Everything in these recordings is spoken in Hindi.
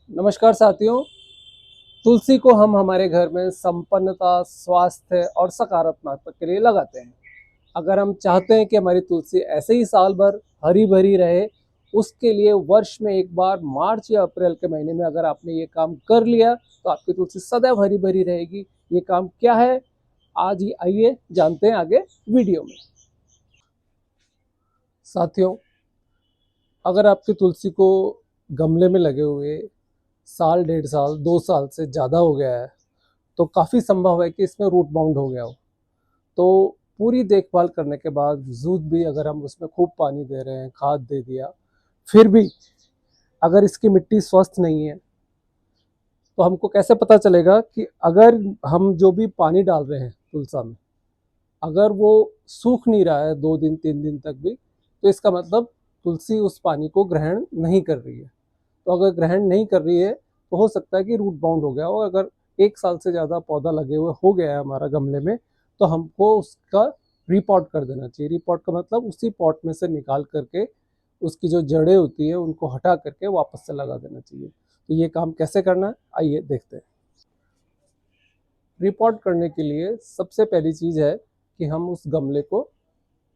नमस्कार साथियों। तुलसी को हम हमारे घर में संपन्नता, स्वास्थ्य और सकारात्मकता के लिए लगाते हैं। अगर हम चाहते हैं कि हमारी तुलसी ऐसे ही साल भर हरी भरी रहे, उसके लिए वर्ष में एक बार मार्च या अप्रैल के महीने में अगर आपने ये काम कर लिया तो आपकी तुलसी सदैव हरी भरी रहेगी। ये काम क्या है, आज ही आइए जानते हैं आगे वीडियो में। साथियों, अगर आपकी तुलसी को गमले में लगे हुए साल, 1.5 साल, 2 साल से ज़्यादा हो गया है तो काफ़ी संभव है कि इसमें रूट बाउंड हो गया हो। तो पूरी देखभाल करने के बावजूद भी अगर हम उसमें खूब पानी दे रहे हैं, खाद दे दिया, फिर भी अगर इसकी मिट्टी स्वस्थ नहीं है तो हमको कैसे पता चलेगा कि अगर हम जो भी पानी डाल रहे हैं तुलसा में, अगर वो सूख नहीं रहा है 2 दिन 3 दिन तक भी, तो इसका मतलब तुलसी उस पानी को ग्रहण नहीं कर रही है। तो अगर ग्रहण नहीं कर रही है तो हो सकता है कि रूट बाउंड हो गया हो। अगर 1 साल से ज़्यादा पौधा लगे हुए हो गया है हमारा गमले में, तो हमको उसका रिपोर्ट कर देना चाहिए। रिपोर्ट का मतलब उसी पॉट में से निकाल करके उसकी जो जड़ें होती है उनको हटा करके वापस से लगा देना चाहिए। तो ये काम कैसे करना है, आइए देखते हैं। रिपोर्ट करने के लिए सबसे पहली चीज़ है कि हम उस गमले को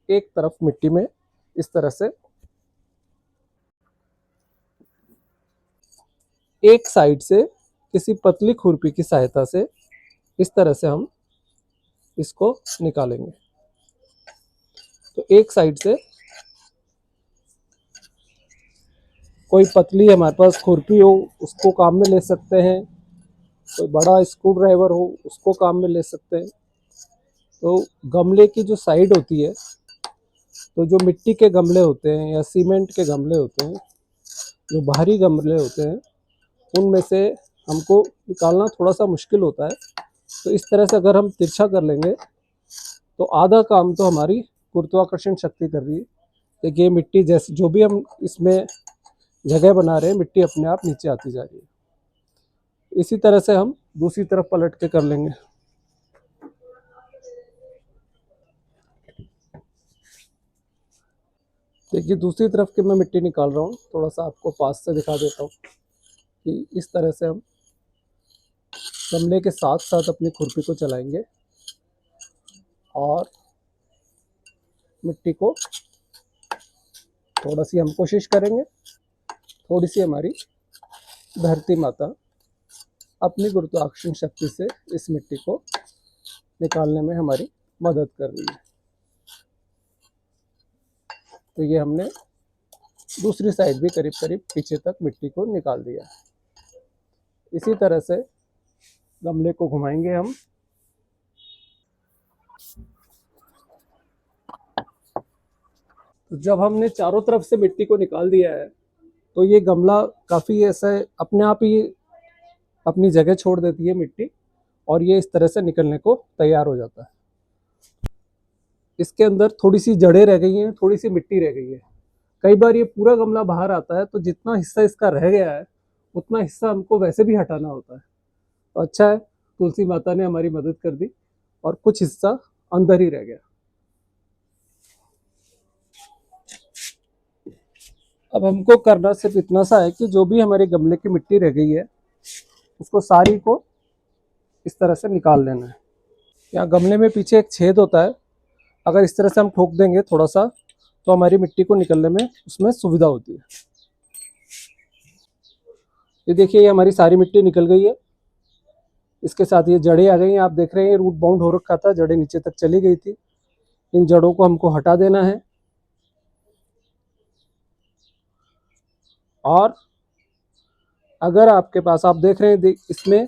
एक तरफ मिट्टी में इस तरह से एक साइड से किसी पतली खुरपी की सहायता से इस तरह से हम इसको निकालेंगे। तो एक साइड से कोई पतली हमारे पास खुरपी हो उसको काम में ले सकते हैं, कोई बड़ा स्क्रू ड्राइवर हो उसको काम में ले सकते हैं। तो गमले की जो साइड होती है, तो जो मिट्टी के गमले होते हैं या सीमेंट के गमले होते हैं, जो भारी गमले होते हैं, उनमें से हमको निकालना थोड़ा सा मुश्किल होता है। तो इस तरह से अगर हम तिरछा कर लेंगे तो आधा काम तो हमारी गुरुत्वाकर्षण शक्ति कर रही है। देखिए मिट्टी जैसे जो भी हम इसमें जगह बना रहे हैं, मिट्टी अपने आप नीचे आती जा रही है। इसी तरह से हम दूसरी तरफ पलट के कर लेंगे। देखिए दूसरी तरफ की मैं मिट्टी निकाल रहा हूँ, थोड़ा सा आपको पास से दिखा देता हूँ कि इस तरह से हम गमले के साथ साथ अपनी खुरपी को चलाएंगे और मिट्टी को थोड़ा सी हम कोशिश करेंगे, थोड़ी सी हमारी धरती माता अपनी गुरुत्वाकर्षण शक्ति से इस मिट्टी को निकालने में हमारी मदद कर रही है। तो ये हमने दूसरी साइड भी करीब करीब पीछे तक मिट्टी को निकाल दिया। इसी तरह से गमले को घुमाएंगे हम। तो जब हमने चारों तरफ से मिट्टी को निकाल दिया है तो ये गमला काफ़ी ऐसे अपने आप ही अपनी जगह छोड़ देती है मिट्टी, और ये इस तरह से निकलने को तैयार हो जाता है। इसके अंदर थोड़ी सी जड़ें रह गई हैं, थोड़ी सी मिट्टी रह गई है। कई बार ये पूरा गमला बाहर आता है तो जितना हिस्सा इसका रह गया है उतना हिस्सा हमको वैसे भी हटाना होता है। तो अच्छा है, तुलसी माता ने हमारी मदद कर दी और कुछ हिस्सा अंदर ही रह गया। अब हमको करना सिर्फ इतना सा है कि जो भी हमारे गमले की मिट्टी रह गई है उसको सारी को इस तरह से निकाल लेना है। यहाँ गमले में पीछे एक छेद होता है, अगर इस तरह से हम ठोक देंगे थोड़ा सा तो हमारी मिट्टी को निकलने में उसमें सुविधा होती है। ये देखिए, ये हमारी सारी मिट्टी निकल गई है। इसके साथ ये जड़ें आ गई हैं, आप देख रहे हैं रूट बाउंड हो रखा था, जड़ें नीचे तक चली गई थी। इन जड़ों को हमको हटा देना है। और अगर आपके पास, आप देख रहे हैं इसमें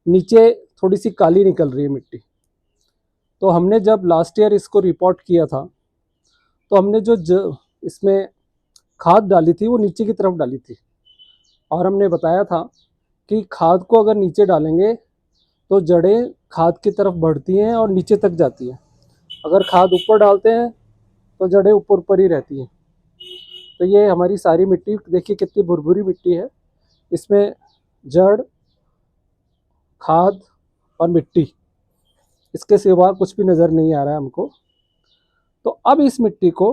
नीचे थोड़ी सी काली निकल रही है मिट्टी, तो हमने जब लास्ट ईयर इसको रिपोर्ट किया था तो हमने जो इसमें खाद डाली थी वो नीचे की तरफ डाली थी, और हमने बताया था कि खाद को अगर नीचे डालेंगे तो जड़ें खाद की तरफ बढ़ती हैं और नीचे तक जाती हैं। अगर खाद ऊपर डालते हैं तो जड़ें ऊपर ऊपर ही रहती हैं। तो ये हमारी सारी मिट्टी देखिए कितनी भुरभुरी मिट्टी है, इसमें जड़, खाद और मिट्टी, इसके सिवा कुछ भी नज़र नहीं आ रहा है हमको। तो अब इस मिट्टी को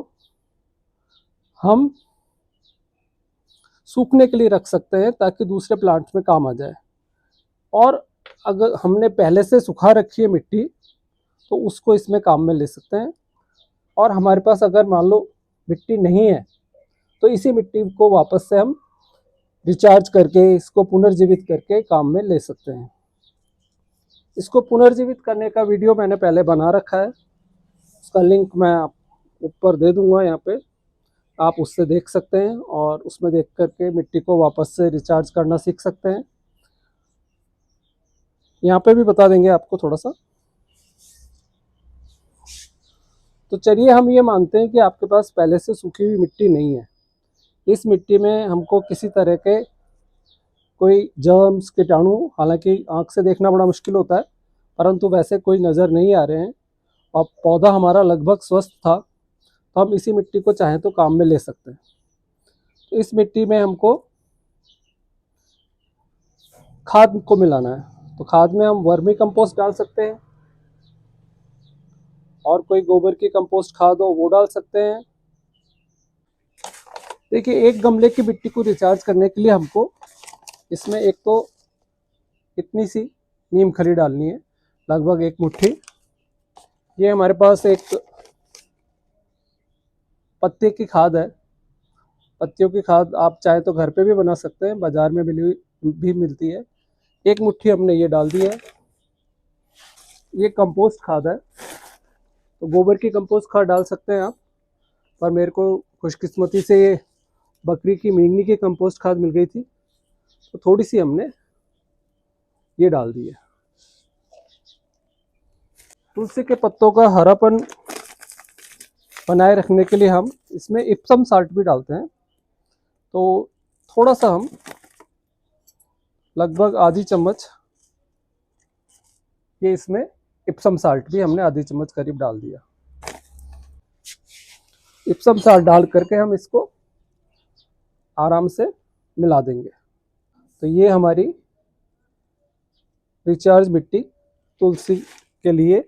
हम सूखने के लिए रख सकते हैं ताकि दूसरे प्लांट्स में काम आ जाए। और अगर हमने पहले से सुखा रखी है मिट्टी तो उसको इसमें काम में ले सकते हैं। और हमारे पास अगर मान लो मिट्टी नहीं है तो इसी मिट्टी को वापस से हम रिचार्ज करके इसको पुनर्जीवित करके काम में ले सकते हैं। इसको पुनर्जीवित करने का वीडियो मैंने पहले बना रखा है, उसका लिंक मैं आप ऊपर दे दूंगा यहाँ पे, आप उससे देख सकते हैं और उसमें देख करके मिट्टी को वापस से रिचार्ज करना सीख सकते हैं। यहाँ पे भी बता देंगे आपको थोड़ा सा। तो चलिए हम ये मानते हैं कि आपके पास पहले से सूखी हुई मिट्टी नहीं है। इस मिट्टी में हमको किसी तरह के कोई जर्म्स कीटाणु, हालांकि आँख से देखना बड़ा मुश्किल होता है, परंतु वैसे कोई नज़र नहीं आ रहे हैं और पौधा हमारा लगभग स्वस्थ था, तो हम इसी मिट्टी को चाहें तो काम में ले सकते हैं। तो इस मिट्टी में हमको खाद को मिलाना है। तो खाद में हम वर्मी कंपोस्ट डाल सकते हैं और कोई गोबर की कंपोस्ट खाद हो वो डाल सकते हैं। देखिए, एक गमले की मिट्टी को रिचार्ज करने के लिए हमको इसमें एक तो इतनी सी नीम खली डालनी है, लगभग 1 मुट्ठी। ये हमारे पास एक पत्ते की खाद है। पत्तियों की खाद आप चाहे तो घर पे भी बना सकते हैं, बाजार में भी मिलती है। 1 मुट्ठी हमने ये डाल दी है। ये कंपोस्ट खाद है, तो गोबर की कंपोस्ट खाद डाल सकते हैं आप, पर मेरे को खुशकिस्मती से ये बकरी की मींगनी की कंपोस्ट खाद मिल गई थी, तो थोड़ी सी हमने ये डाल दी है। तुलसी के पत्तों का हरापन बनाए रखने के लिए हम इसमें इप्सम साल्ट भी डालते हैं। तो थोड़ा सा हम लगभग आधी चम्मच ये इसमें इप्सम साल्ट भी हमने आधी चम्मच करीब डाल दिया। इप्सम साल्ट डाल करके हम इसको आराम से मिला देंगे। तो ये हमारी रिचार्ज मिट्टी तुलसी के लिए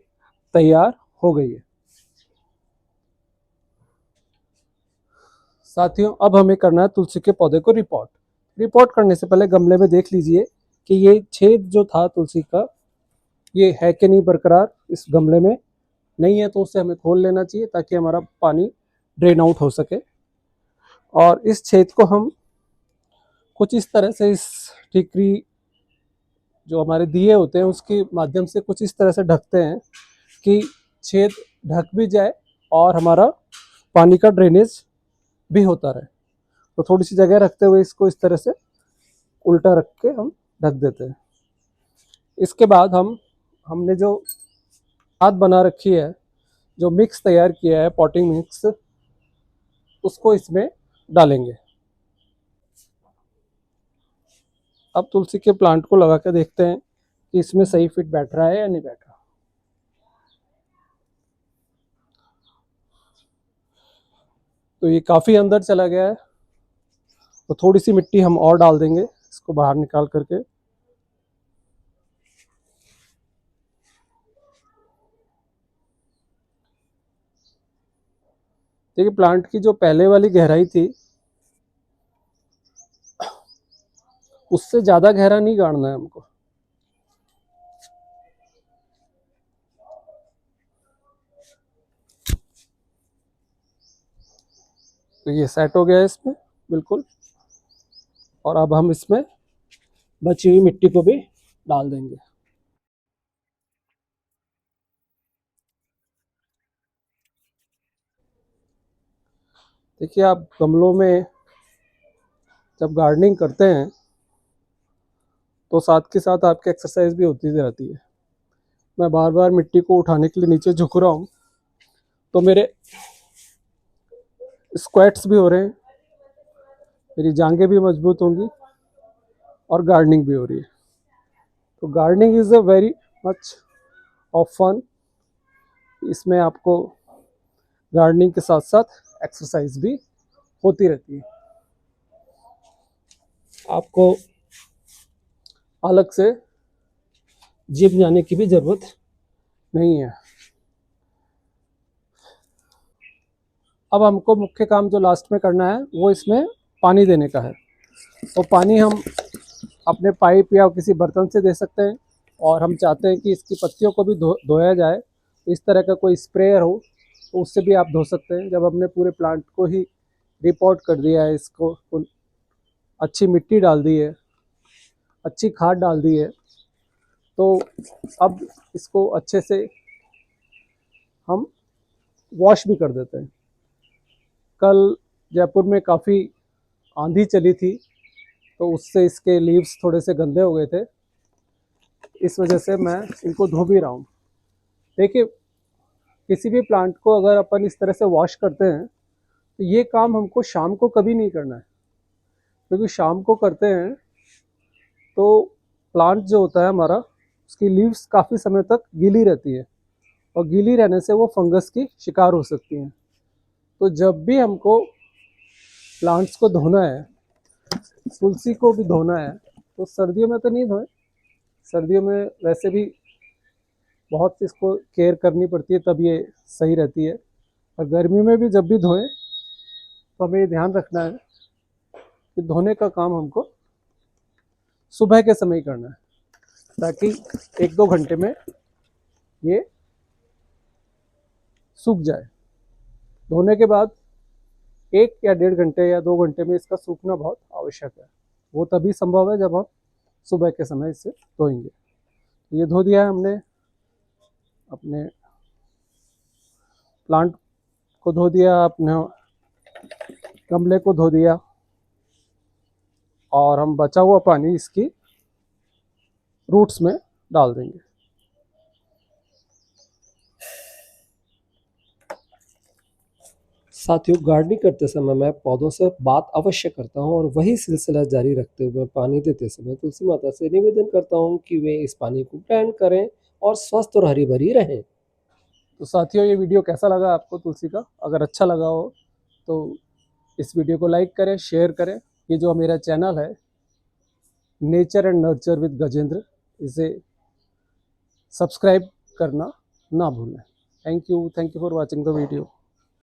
तैयार हो गई है। साथियों, अब हमें करना है तुलसी के पौधे को रिपोर्ट करने से पहले गमले में देख लीजिए कि ये छेद जो था तुलसी का, ये है कि नहीं बरकरार। इस गमले में नहीं है तो उसे हमें खोल लेना चाहिए ताकि हमारा पानी ड्रेन आउट हो सके। और इस छेद को हम कुछ इस तरह से, इस ठीकरी जो हमारे दिए होते हैं उसके माध्यम से कुछ इस तरह से ढकते हैं कि छेद ढक भी जाए और हमारा पानी का ड्रेनेज भी होता रहे। तो थोड़ी सी जगह रखते हुए इसको इस तरह से उल्टा रख के हम ढक देते हैं। इसके बाद हमने जो खाद बना रखी है, जो मिक्स तैयार किया है पॉटिंग मिक्स, उसको इसमें डालेंगे। अब तुलसी के प्लांट को लगा के देखते हैं कि इसमें सही फिट बैठ रहा है या नहीं बैठ रहा। तो ये काफ़ी अंदर चला गया है, तो थोड़ी सी मिट्टी हम और डाल देंगे इसको बाहर निकाल करके। देखिए, प्लांट की जो पहले वाली गहराई थी उससे ज़्यादा गहरा नहीं गाड़ना है हमको। तो ये सेट हो गया है इसमें बिल्कुल। और अब हम इसमें बची हुई मिट्टी को भी डाल देंगे। देखिए, आप गमलों में जब गार्डनिंग करते हैं तो साथ के साथ आपकी एक्सरसाइज भी होती रहती है। मैं बार बार मिट्टी को उठाने के लिए नीचे झुक रहा हूँ तो मेरे स्क्वाट्स भी हो रहे हैं, मेरी जांघें भी मजबूत होंगी और गार्डनिंग भी हो रही है। तो gardening is a very much of fun. इसमें आपको गार्डनिंग के साथ साथ एक्सरसाइज भी होती रहती है। आपको अलग से जिम जाने की भी ज़रूरत नहीं है। अब हमको मुख्य काम जो लास्ट में करना है वो इसमें पानी देने का है। तो पानी हम अपने पाइप या किसी बर्तन से दे सकते हैं, और हम चाहते हैं कि इसकी पत्तियों को भी धोया जाए, इस तरह का कोई स्प्रेयर हो तो उससे भी आप धो सकते हैं। जब हमने पूरे प्लांट को ही रिपोर्ट कर दिया है, इसको अच्छी मिट्टी डाल दी है, अच्छी खाद डाल दी है, तो अब इसको अच्छे से हम वॉश भी कर देते हैं। कल जयपुर में काफ़ी आंधी चली थी, तो उससे इसके लीव्स थोड़े से गंदे हो गए थे, इस वजह से मैं इनको धो भी रहा हूँ। देखिए, किसी भी प्लांट को अगर अपन इस तरह से वॉश करते हैं तो ये काम हमको शाम को कभी नहीं करना है, क्योंकि शाम को करते हैं तो प्लांट जो होता है हमारा, उसकी लीव्स काफ़ी समय तक गीली रहती है, और गीली रहने से वो फंगस की शिकार हो सकती हैं। तो जब भी हमको प्लांट्स को धोना है, तुलसी को भी धोना है, तो सर्दियों में तो नहीं धोएं, सर्दियों में वैसे भी बहुत इसको केयर करनी पड़ती है, तब ये सही रहती है। और गर्मी में भी जब भी धोएं तो हमें ये ध्यान रखना है कि धोने का काम हमको सुबह के समय ही करना है, ताकि 1-2 घंटे में ये सूख जाए। धोने के बाद 1 या 1.5 घंटे या 2 घंटे में इसका सूखना बहुत आवश्यक है। वो तभी संभव है जब हम सुबह के समय इसे धोएंगे। ये धो दिया है हमने, अपने प्लांट को धो दिया, अपने गमले को धो दिया, और हम बचा हुआ पानी इसकी रूट्स में डाल देंगे। साथियों, गार्डनिंग करते समय मैं पौधों से बात अवश्य करता हूं, और वही सिलसिला जारी रखते हुए पानी देते समय तुलसी माता से निवेदन करता हूं कि वे इस पानी को ग्रहण करें और स्वस्थ और हरी भरी रहें। तो साथियों, ये वीडियो कैसा लगा आपको तुलसी का? अगर अच्छा लगा हो तो इस वीडियो को लाइक करें, शेयर करें। ये जो मेरा चैनल है nature and nurture with Gajendra, इसे सब्सक्राइब करना ना भूलें। Thank you for watching the video.